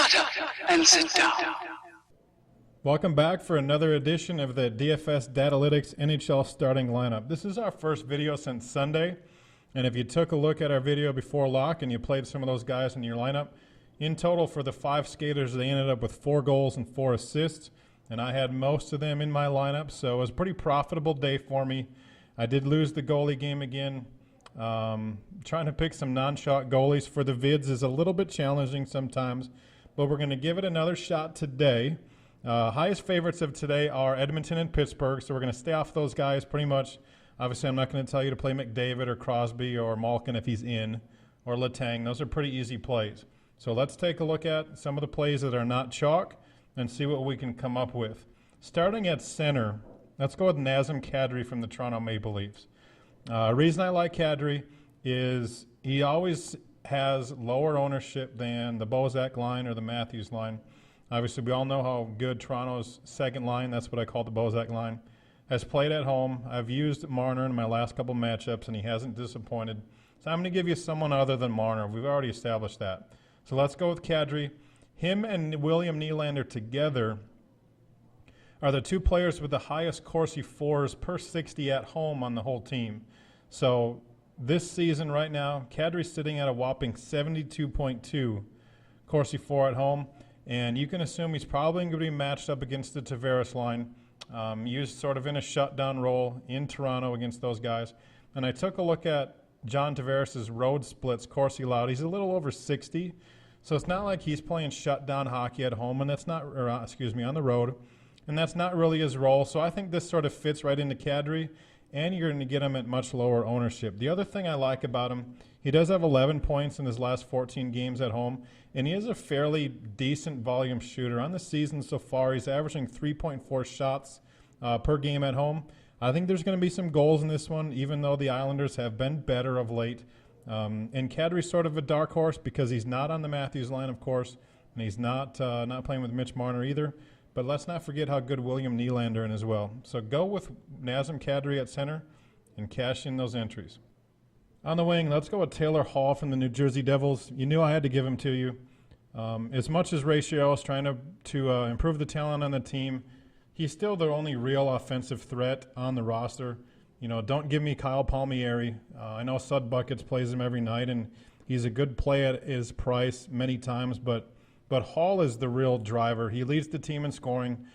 Shut up and sit down. Welcome back for another edition of the DFS Datalytics NHL Starting Lineup. This is our first video since Sunday, and if you took a look at our video before lock and you played some of those guys in your lineup, in total for the 5 skaters, they ended up with 4 goals and 4 assists, and I had most of them in my lineup, so it was a pretty profitable day for me. I did lose the goalie game again. Trying to pick some non-shot goalies for the vids is a little bit challenging sometimes, but we're going to give it another shot today. Highest favorites of today are Edmonton and Pittsburgh, so we're going to stay off those guys pretty much. Obviously, I'm not going to tell you to play McDavid or Crosby or Malkin if he's in, or Letang. Those are pretty easy plays. So let's take a look at some of the plays that are not chalk and see what we can come up with. Starting at center, let's go with Nazem Kadri from the Toronto Maple Leafs. Reason I like Kadri is he always has lower ownership than the Bozak line or the Matthews line. Obviously, we all know how good Toronto's second line, that's what I call the Bozak line, has played at home. I've used Marner in my last couple matchups, and he hasn't disappointed. So I'm going to give you someone other than Marner. We've already established that. So let's go with Kadri. Him and William Nylander together are the 2 players with the highest Corsi 4s per 60 at home on the whole team. So this season right now, Kadri's sitting at a whopping 72.2 Corsi 4 at home. And you can assume he's probably going to be matched up against the Tavares line, used sort of in a shutdown role in Toronto against those guys. And I took a look at John Tavares' road splits, Corsi allowed. He's a little over 60, so it's not like he's playing shutdown hockey at home, and that's not, on the road, and that's not really his role. So I think this sort of fits right into Kadri, and you're going to get him at much lower ownership. The other thing I like about him, he does have 11 points in his last 14 games at home, and he is a fairly decent volume shooter. On the season so far, he's averaging 3.4 shots per game at home. I think there's going to be some goals in this one, even though the Islanders have been better of late. And Kadri's sort of a dark horse because he's not on the Matthews line, of course, and he's not playing with Mitch Marner either. But let's not forget how good William Nylander is as well. So go with Nazem Kadri at center and cash in those entries. On the wing, let's go with Taylor Hall from the New Jersey Devils. You knew I had to give him to you. As much as Ratio is trying to improve the talent on the team, he's still the only real offensive threat on the roster. You know, don't give me Kyle Palmieri. I know Sud Buckets plays him every night, and he's a good play at his price many times, but Hall is the real driver. He leads the team in scoring,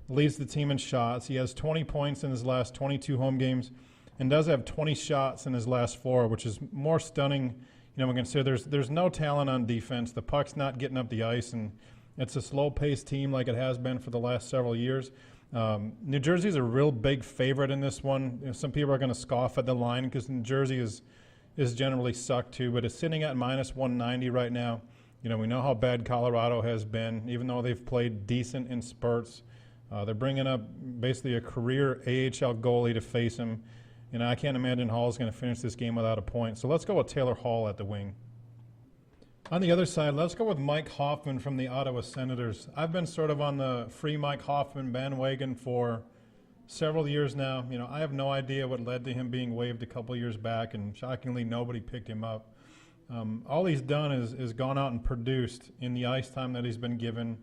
leads the team in shots. He has 20 points in his last 22 home games and does have 20 shots in his last 4, which is more stunning. You know, we consider there's no talent on defense. The puck's not getting up the ice, and it's a slow-paced team like it has been for the last several years. New Jersey's a real big favorite in this one. You know, some people are going to scoff at the line because New Jersey is generally sucked too, but it's sitting at minus 190 right now. You know, we know how bad Colorado has been, even though they've played decent in spurts. They're bringing up basically a career AHL goalie to face him. And I can't imagine Hall's going to finish this game without a point. So let's go with Taylor Hall at the wing. On the other side, let's go with Mike Hoffman from the Ottawa Senators. I've been sort of on the free Mike Hoffman bandwagon for several years now. You know, I have no idea what led to him being waived a couple years back, and shockingly, nobody picked him up. All he's done is gone out and produced in the ice time that he's been given.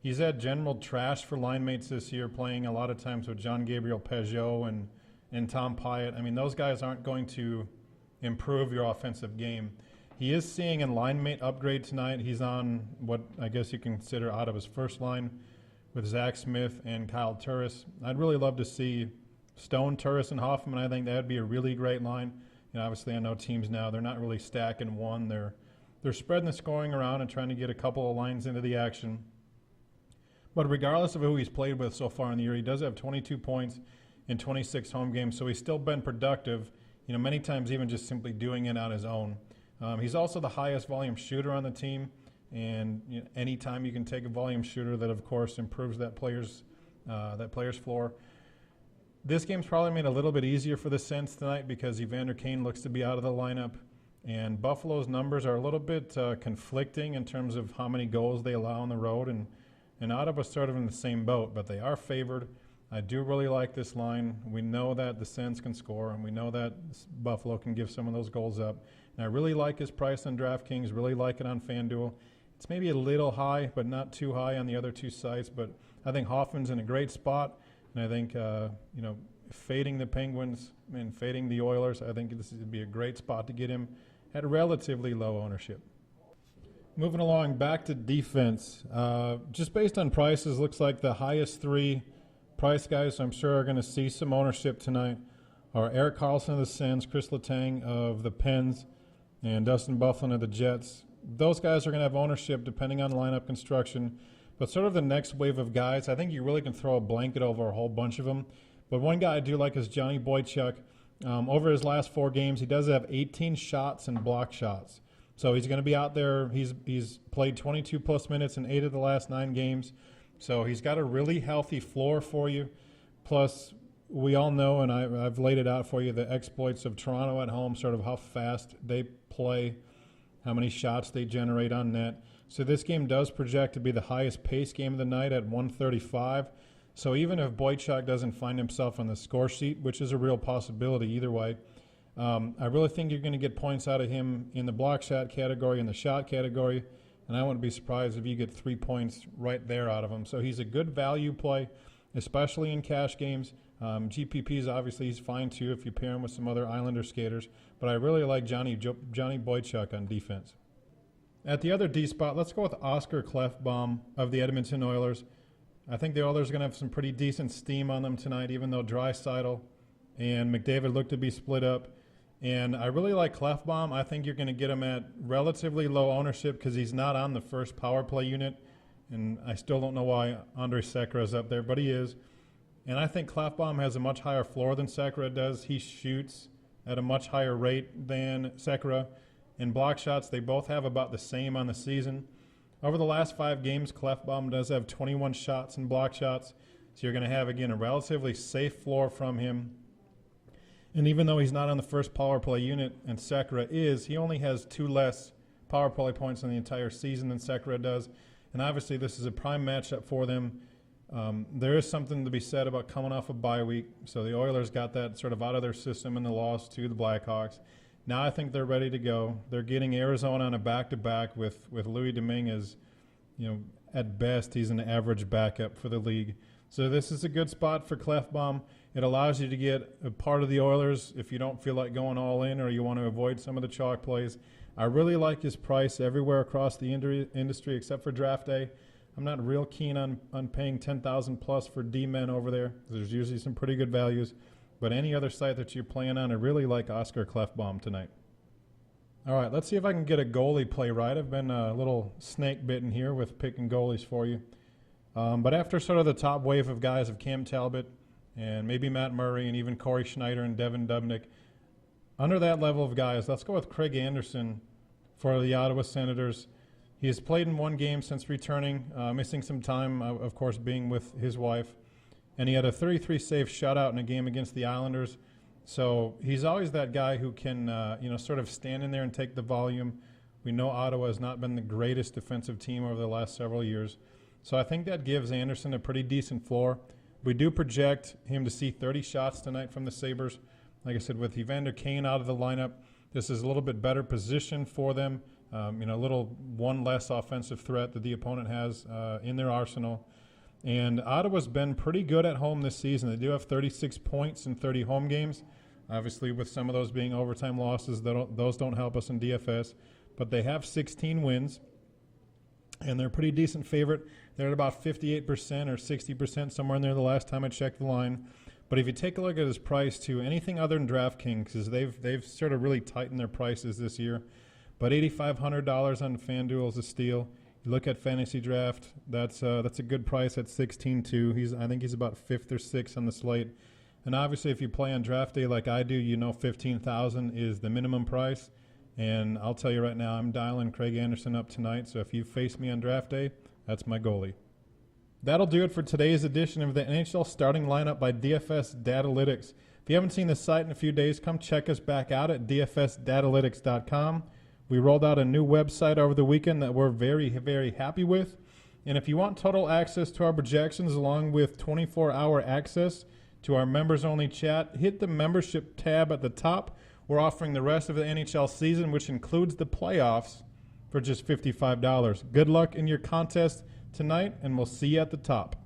He's had general trash for line mates this year, playing a lot of times with John Gabriel Peugeot and Tom Pyatt. I mean, those guys aren't going to improve your offensive game. He is seeing a line mate upgrade tonight. He's on what I guess you can consider out of his first line with Zach Smith and Kyle Turris. I'd really love to see Stone, Turris, and Hoffman. I think that would be a really great line. You know, obviously I know teams now, they're not really stacking one. They're spreading the scoring around and trying to get a couple of lines into the action. But regardless of who he's played with so far in the year, he does have 22 points in 26 home games, so he's still been productive, you know, many times even just simply doing it on his own. He's also the highest volume shooter on the team, and you know, anytime you can take a volume shooter, that of course improves that player's floor. This game's probably made a little bit easier for the Sens tonight because Evander Kane looks to be out of the lineup, and Buffalo's numbers are a little bit conflicting in terms of how many goals they allow on the road, and Ottawa's sort of in the same boat, but they are favored. I do really like this line. We know that the Sens can score, and we know that Buffalo can give some of those goals up. And I really like his price on DraftKings, really like it on FanDuel. It's maybe a little high, but not too high on the other two sites. But I think Hoffman's in a great spot, and I think fading the Penguins and fading the Oilers, I think this would be a great spot to get him at relatively low ownership. Moving along, back to defense. Just based on prices, looks like the highest three price guys I'm sure are going to see some ownership tonight are Erik Karlsson of the Sens, Chris Letang of the Pens, and Dustin Byfuglien of the Jets. Those guys are going to have ownership depending on lineup construction. But sort of the next wave of guys, I think you really can throw a blanket over a whole bunch of them. But one guy I do like is Johnny Boychuk. Over his last 4 games, he does have 18 shots and block shots. So he's going to be out there. He's played 22-plus minutes in 8 of the last 9 games. So he's got a really healthy floor for you. Plus, we all know, and I've laid it out for you, the exploits of Toronto at home, sort of how fast they play, how many shots they generate on net. So this game does project to be the highest pace game of the night at 135. So even if Boychuk doesn't find himself on the score sheet, which is a real possibility either way, I really think you're going to get points out of him in the block shot category and the shot category, and I wouldn't be surprised if you get 3 points right there out of him. So he's a good value play, especially in cash games. GPPs, obviously, he's fine too if you pair him with some other Islander skaters, but I really like Johnny Boychuk on defense. At the other D spot, let's go with Oscar Klefbom of the Edmonton Oilers. I think the Oilers are going to have some pretty decent steam on them tonight, even though Draisaitl and McDavid look to be split up. And I really like Klefbom. I think you're going to get him at relatively low ownership because he's not on the first power play unit. And I still don't know why Andrej Sekera is up there, but he is. And I think Klefbom has a much higher floor than Sekera does. He shoots at a much higher rate than Sekera. In block shots, they both have about the same on the season. Over the last 5 games, Klefbom does have 21 shots and block shots. So you're going to have, again, a relatively safe floor from him. And even though he's not on the first power play unit, and Sekera is, he only has 2 less power play points in the entire season than Sekera does. And obviously this is a prime matchup for them. There is something to be said about coming off a bye week. So the Oilers got that sort of out of their system in the loss to the Blackhawks. Now I think they're ready to go. They're getting Arizona on a back-to-back with Louis Domingue as, at best, he's an average backup for the league. So this is a good spot for Klefbom. It allows you to get a part of the Oilers if you don't feel like going all in or you want to avoid some of the chalk plays. I really like his price everywhere across the industry except for draft day. I'm not real keen on paying $10,000 plus for D-men over there. There's usually some pretty good values. But any other site that you're playing on, I really like Oscar Klefbom tonight. All right, let's see if I can get a goalie play right. I've been a little snake bitten here with picking goalies for you. But after sort of the top wave of guys of Cam Talbot and maybe Matt Murray and even Corey Schneider and Devin Dubnyk, under that level of guys, let's go with Craig Anderson for the Ottawa Senators. He has played in 1 game since returning, missing some time, of course, being with his wife. And he had a 33-save shutout in a game against the Islanders. So he's always that guy who can, sort of stand in there and take the volume. We know Ottawa has not been the greatest defensive team over the last several years. So I think that gives Anderson a pretty decent floor. We do project him to see 30 shots tonight from the Sabres. Like I said, with Evander Kane out of the lineup, this is a little bit better position for them. A little one less offensive threat that the opponent has in their arsenal. And Ottawa's been pretty good at home this season. They do have 36 points in 30 home games. Obviously, with some of those being overtime losses, those don't help us in DFS. But they have 16 wins, and they're a pretty decent favorite. They're at about 58% or 60%, somewhere in there the last time I checked the line. But if you take a look at his price to anything other than DraftKings, because they've sort of really tightened their prices this year, but $8,500 on FanDuel is a steal. You look at Fantasy Draft, that's a good price at 16.2. I think he's about 5th or 6th on the slate. And obviously, if you play on draft day like I do, $15,000 is the minimum price. And I'll tell you right now, I'm dialing Craig Anderson up tonight. So if you face me on draft day, that's my goalie. That'll do it for today's edition of the NHL Starting Lineup by DFS Datalytics. If you haven't seen the site in a few days, come check us back out at dfsdatalytics.com. We rolled out a new website over the weekend that we're very, very happy with. And if you want total access to our projections along with 24-hour access to our members-only chat, hit the membership tab at the top. We're offering the rest of the NHL season, which includes the playoffs, for just $55. Good luck in your contest tonight, and we'll see you at the top.